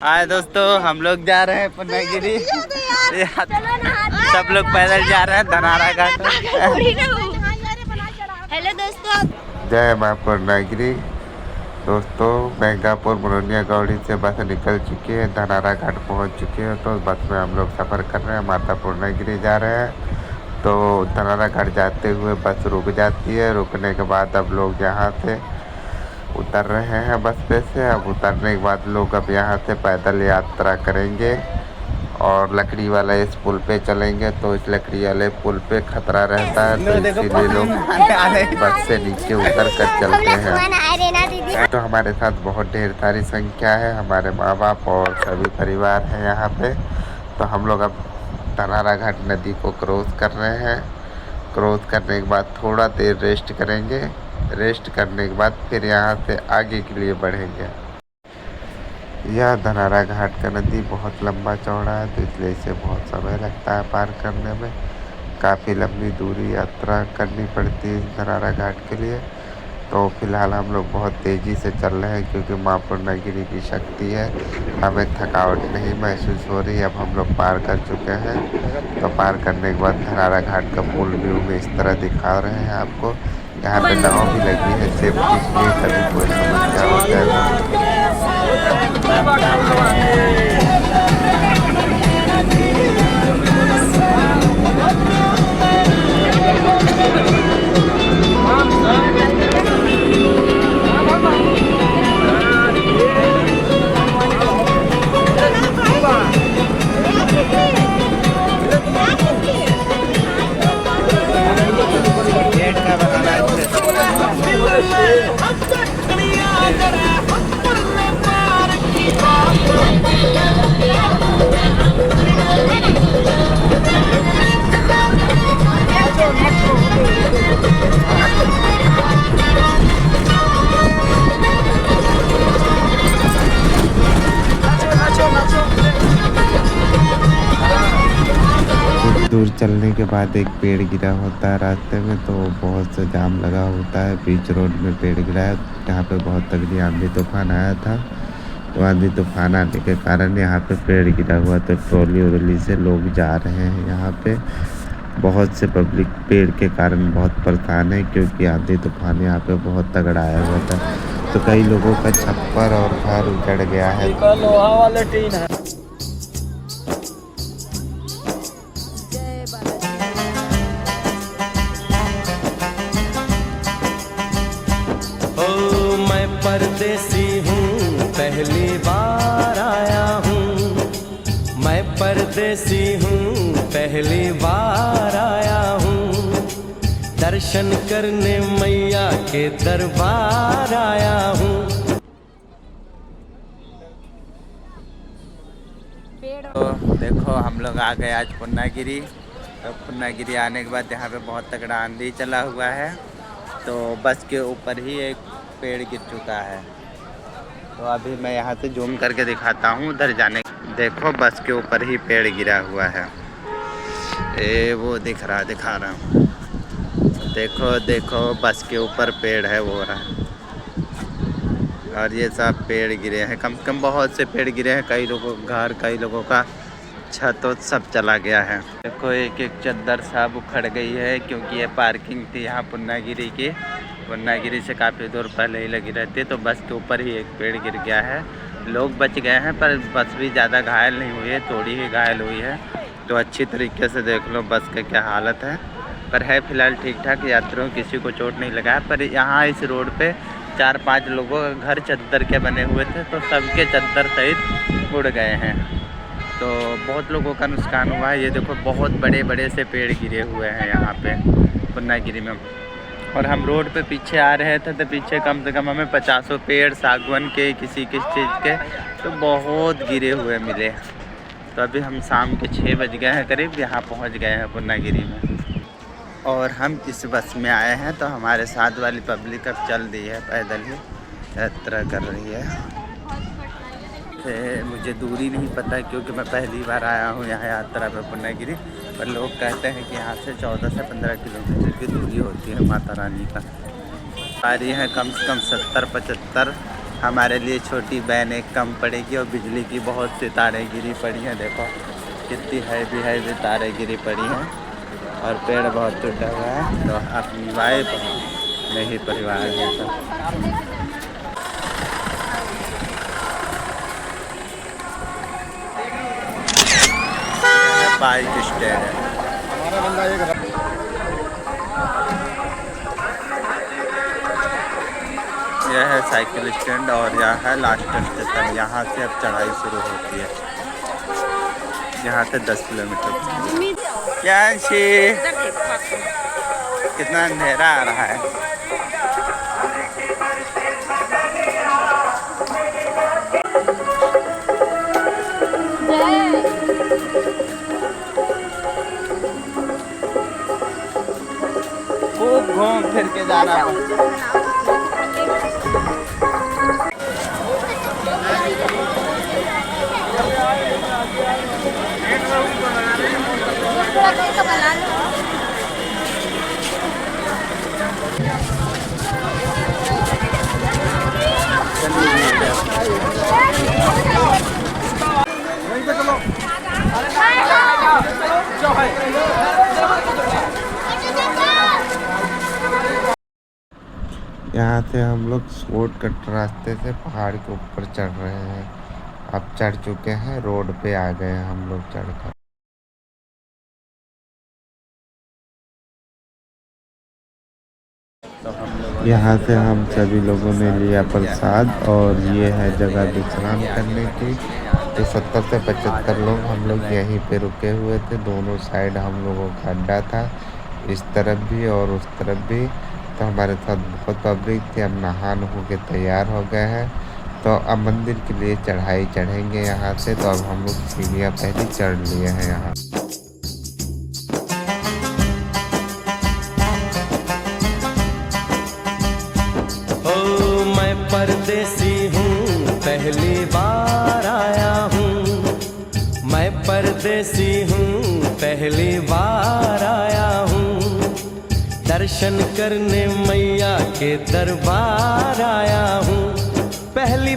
हाय दोस्तों, हम लोग जा रहे हैं पूर्णागिरी। सब लोग पैदल जा रहे हैं धनारा घाट। हेलो दोस्तों, जय माँ पूर्णागिरी। दोस्तों महंगापुर मुरनिया गौड़ी से बस निकल चुकी है, धनारा घाट पहुँच चुके हैं। तो बस में हम लोग सफ़र कर रहे हैं, माता पूर्णागिरी जा रहे हैं। तो धनारा घाट जाते हुए बस रुक जाती है। रुकने के बाद अब लोग यहाँ से उतर रहे हैं बस पे से। अब उतरने के बाद लोग अब यहाँ से पैदल यात्रा करेंगे और लकड़ी वाला इस पुल पे चलेंगे। तो इस लकड़ी वाले पुल पे खतरा रहता है, तो इसीलिए लोग बस से नीचे उतर कर चलते हैं। तो हमारे साथ बहुत ढेर सारी संख्या है, हमारे माँ बाप और सभी परिवार हैं यहाँ पे। तो हम लोग अब धनारा घाट नदी को क्रॉस कर रहे हैं। क्रॉस करने के बाद थोड़ा देर रेस्ट करेंगे। रेस्ट करने के बाद फिर यहाँ से आगे के लिए बढ़ेंगे। यह धनारा घाट का नदी बहुत लंबा चौड़ा है, तो इसलिए इसे बहुत समय लगता है पार करने में। काफ़ी लंबी दूरी यात्रा करनी पड़ती है इस धनारा घाट के लिए। तो फिलहाल हम लोग बहुत तेज़ी से चल रहे हैं, क्योंकि माँ पूर्णागिरी की शक्ति है, हमें थकावट नहीं महसूस हो रही। अब हम लोग पार कर चुके हैं। तो पार करने के बाद धनारा घाट का पुल व्यू में इस तरह दिखा रहे हैं आपको। यहाँ पे नाव भी लगी है सेफ्टी के लिए, कभी कोई समस्या हो जाए। दूर चलने के बाद एक पेड़ गिरा होता है रास्ते में, तो बहुत सा जाम लगा होता है। बीच रोड में पेड़ गिरा है। यहाँ पे बहुत तगड़ी आंधी तूफान आया था, तो आंधी तूफान आने के कारण यहाँ पे पेड़ गिरा हुआ। तो ट्रॉली व्रॉली से लोग जा रहे हैं यहाँ पे। बहुत से पब्लिक पेड़ के कारण बहुत परेशान है, क्योंकि आंधी तूफान यहाँ पे बहुत तगड़ा आया हुआ था। तो कई लोगों का छप्पर और घर उजड़ गया है। लोहा वाला टीन है। परदेसी हूँ, पहली बार आया हूँ। मैं परदेसी हूँ, पहली बार आया हूँ। दर्शन करने मैया के दरबार आया हूँ। तो देखो, हम लोग आ गए आज पूर्णागिरी। तो पूर्णागिरी आने के बाद यहाँ पे बहुत तगड़ा आंधी चला हुआ है। तो बस के ऊपर ही एक पेड़ गिर चुका है। तो अभी मैं यहाँ से जूम करके दिखाता हूँ उधर जाने। देखो, बस के ऊपर ही पेड़ गिरा हुआ है। वो दिखा रहा हूँ। देखो देखो, बस के ऊपर पेड़ है वो रहा। और ये सब पेड़ गिरे हैं, कम से कम बहुत से पेड़ गिरे हैं। कई लोगों का घर, कई लोगों का छत तो सब चला गया है। देखो, एक एक चद्दर सब उखड़ गई है, क्योंकि ये पार्किंग थी यहाँ पूर्णागिरी की। पूर्णागिरी से काफ़ी दूर पहले ही लगी रहती है। तो बस के ऊपर ही एक पेड़ गिर गया है। लोग बच गए हैं, पर बस भी ज़्यादा घायल नहीं हुई है, थोड़ी ही घायल हुई है। तो अच्छी तरीके से देख लो बस का क्या हालत है। पर है फिलहाल ठीक ठाक, यात्रियों किसी को चोट नहीं लगा है। पर यहाँ इस रोड पे 4-5 लोगों के घर चद्दर के बने हुए थे, तो सबके चद्दर सहित उड़ गए हैं। तो बहुत लोगों का नुकसान हुआ है। ये देखो, बहुत बड़े बड़े से पेड़ गिरे हुए हैं यहाँ पे पूर्णागिरी में। और हम रोड पे पीछे आ रहे थे, तो पीछे कम से कम हमें 50 पेड़ सागवान के, किसी किस चीज़ के, तो बहुत गिरे हुए मिले। तो अभी हम शाम के 6 बज गए हैं करीब, यहाँ पहुँच गए हैं पूर्णागिरी में। और हम इस बस में आए हैं, तो हमारे साथ वाली पब्लिक अब चल रही है, पैदल ही यात्रा कर रही है। मुझे दूरी नहीं पता, क्योंकि मैं पहली बार आया हूँ यहाँ यात्रा पे पूर्णागिरी। पर लोग कहते हैं कि यहाँ से 14 से 15 किलोमीटर की दूरी होती है माता रानी का। आ रही है कम से कम 70-75 हमारे लिए छोटी बहन एक कम पड़ेगी और बिजली की बहुत सी तारें गिरी पड़ी हैं। देखो कितनी हैवी तारें गिरी पड़ी हैं और पेड़ बहुत टूटा हुआ है। तो अपनी वाइफ में ही परिवार है सब। बाइक स्टैंड है। यह है साइकिल स्टैंड और यह है लास्ट स्टेशन। यहाँ से अब चढ़ाई शुरू होती है। यहाँ से 10 किलोमीटर। क्या कितना अंधेरा आ रहा है। खूब घूम फिर के जाना यहाँ से हम लोग शॉर्टकट रास्ते से पहाड़ के ऊपर चढ़ रहे हैं। अब चढ़ चुके हैं, रोड पे आ गए हैं हम लोग चढ़कर। यहाँ से हम सभी लोगों ने लिया प्रसाद और ये है जगह विश्राम करने की। तो 70 से 75 लोग हम लोग यहीं पे रुके हुए थे। दोनों साइड हम लोगों का अड्डा था, इस तरफ भी और उस तरफ भी। तो हमारे साथ बहुत पब्लिक थी। अब नहा के तैयार हो गए हैं। तो अब मंदिर के लिए चढ़ाई चढ़ेंगे यहाँ से। तो अब हम लोग सीढ़ियाँ पहले चढ़ लिए हैं यहाँ। ओ मैं परदेसी हूँ, पहली बार आया हूँ। मैं परदेसी हूँ, पहली बार आया हूँ। दर्शन करने मैया के दरबार आया हूँ। पहली